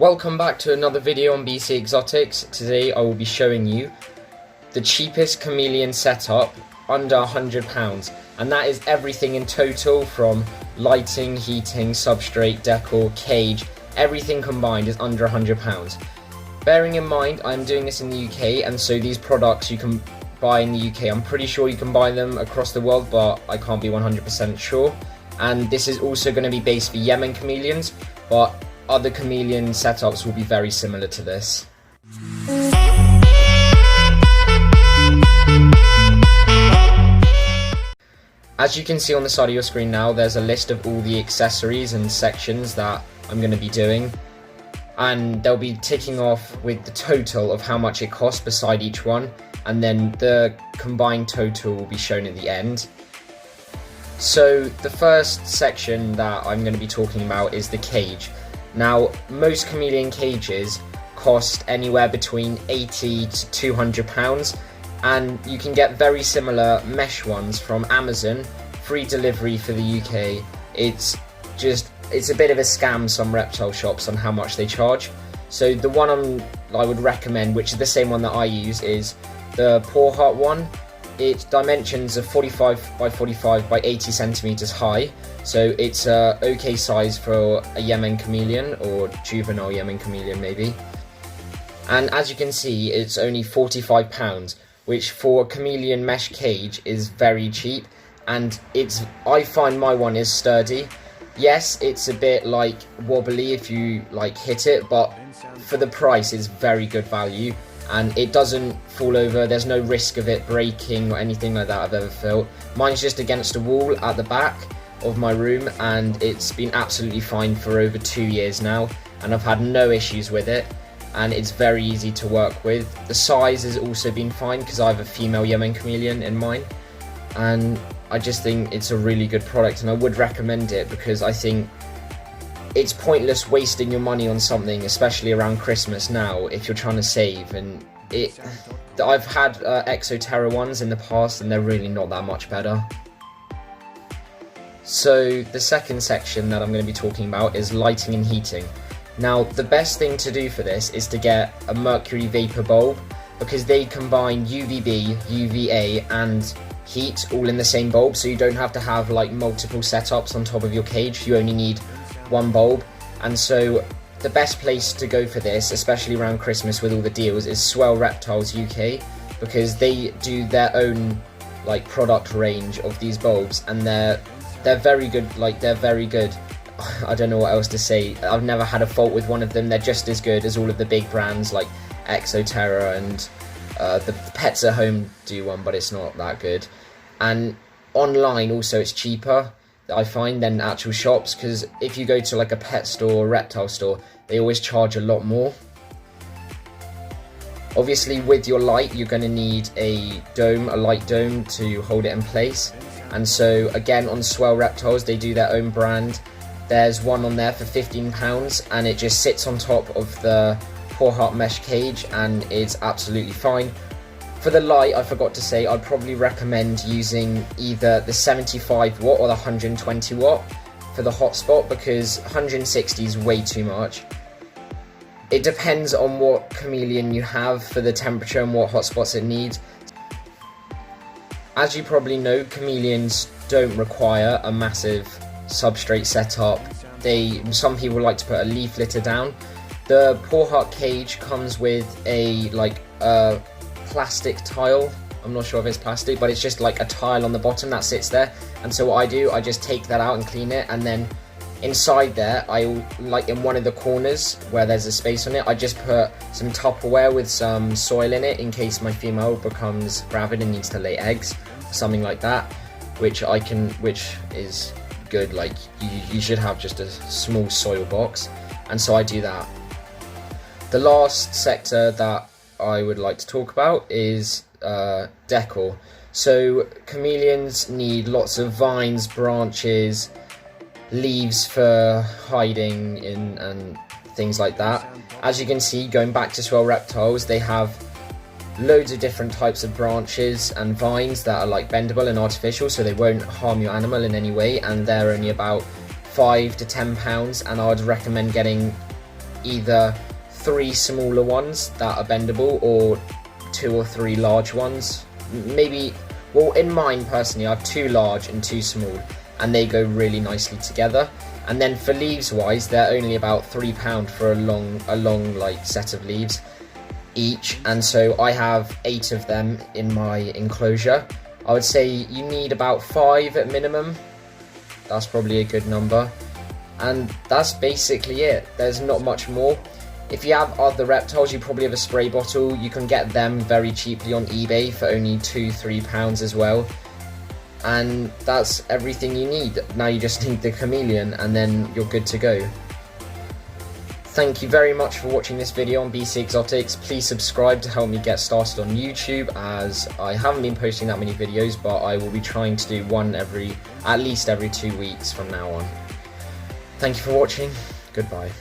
Welcome back to another video on BC Exotics. Today I will be showing you the cheapest chameleon setup under £100, and that is everything in total from lighting, heating, substrate, decor, cage, everything combined is under £100. Bearing in mind I'm doing this in the UK, and so these products you can buy in the UK. I'm pretty sure you can buy them across the world, but I can't be 100% sure. And this is also going to be based for Yemen Chameleons, but other chameleon setups will be very similar to this. As you can see on the side of your screen now, there's a list of all the accessories and sections that I'm going to be doing, and they'll be ticking off with the total of how much it costs beside each one, and then the combined total will be shown at the end. So the first section that I'm going to be talking about is the cage. Now, most chameleon cages cost anywhere between £80 to £200, and you can get very similar mesh ones from Amazon, free delivery for the UK. It's a bit of a scam, some reptile shops, on how much they charge. So the one I would recommend, which is the same one that I use, is the Paw Heart one. Its dimensions are 45 by 45 by 80 centimeters high, so it's a okay size for a Yemen chameleon, or juvenile Yemen chameleon maybe. And as you can see, it's only £45, which for a chameleon mesh cage is very cheap, and I find my one is sturdy. Yes, it's a bit like wobbly if you hit it, but for the price it's very good value. And it doesn't fall over, there's no risk of it breaking or anything like that I've ever felt. Mine's just against a wall at the back of my room, and it's been absolutely fine for over 2 years now, and I've had no issues with it, and it's very easy to work with. The size has also been fine because I have a female Yemen chameleon in mine, and I just think it's a really good product, and I would recommend it because I think it's pointless wasting your money on something, especially around Christmas now, if you're trying to save. And I've had Exoterra ones in the past, and they're really not that much better. So the second section that I'm going to be talking about is lighting and heating. Now, the best thing to do for this is to get a mercury vapor bulb, because they combine UVB, UVA and heat all in the same bulb, so you don't have to have multiple setups on top of your cage. You only need one bulb. And so the best place to go for this, especially around Christmas with all the deals, is Swell Reptiles UK, because they do their own product range of these bulbs, and they're very good. They're very good. I don't know what else to say. I've never had a fault with one of them. They're just as good as all of the big brands like Exoterra, and the Pets at Home do one, but it's not that good. And online also it's cheaper, I find, than actual shops, because if you go to a pet store or reptile store, they always charge a lot more. Obviously with your light you're going to need a light dome to hold it in place, and so again on Swell Reptiles they do their own brand. There's one on there for £15, and it just sits on top of the Paw Heart mesh cage, and it's absolutely fine. For the light, I forgot to say, I'd probably recommend using either the 75 watt or the 120 watt for the hotspot, because 160 is way too much. It depends on what chameleon you have for the temperature and what hotspots it needs. As you probably know, chameleons don't require a massive substrate setup. Some people like to put a leaf litter down. The Paw Heart cage comes with a plastic tile. I'm not sure if it's plastic, but it's just a tile on the bottom that sits there. And so what I do, I just take that out and clean it, and then inside there, in one of the corners where there's a space on it, I just put some Tupperware with some soil in it in case my female becomes gravid and needs to lay eggs, something like that, which is good. You should have just a small soil box, and so I do that. The last sector that I would like to talk about is decor. So chameleons need lots of vines, branches, leaves for hiding in, and things like that. As you can see, going back to Swell Reptiles, they have loads of different types of branches and vines that are bendable and artificial, so they won't harm your animal in any way, and they're only about £5 to £10, and I would recommend getting either 3 smaller ones that are bendable or 2 or 3 large ones. Maybe, well, in mine personally I have 2 large and 2 small, and they go really nicely together. And then for leaves wise, they're only about £3 for a long like set of leaves each, and so I have 8 of them in my enclosure. I would say you need about 5 at minimum. That's probably a good number, and that's basically it. There's not much more. If you have other reptiles, you probably have a spray bottle. You can get them very cheaply on eBay for only £2-3 as well. And that's everything you need. Now you just need the chameleon and then you're good to go. Thank you very much for watching this video on BC Exotics. Please subscribe to help me get started on YouTube, as I haven't been posting that many videos, but I will be trying to do one at least every 2 weeks from now on. Thank you for watching. Goodbye.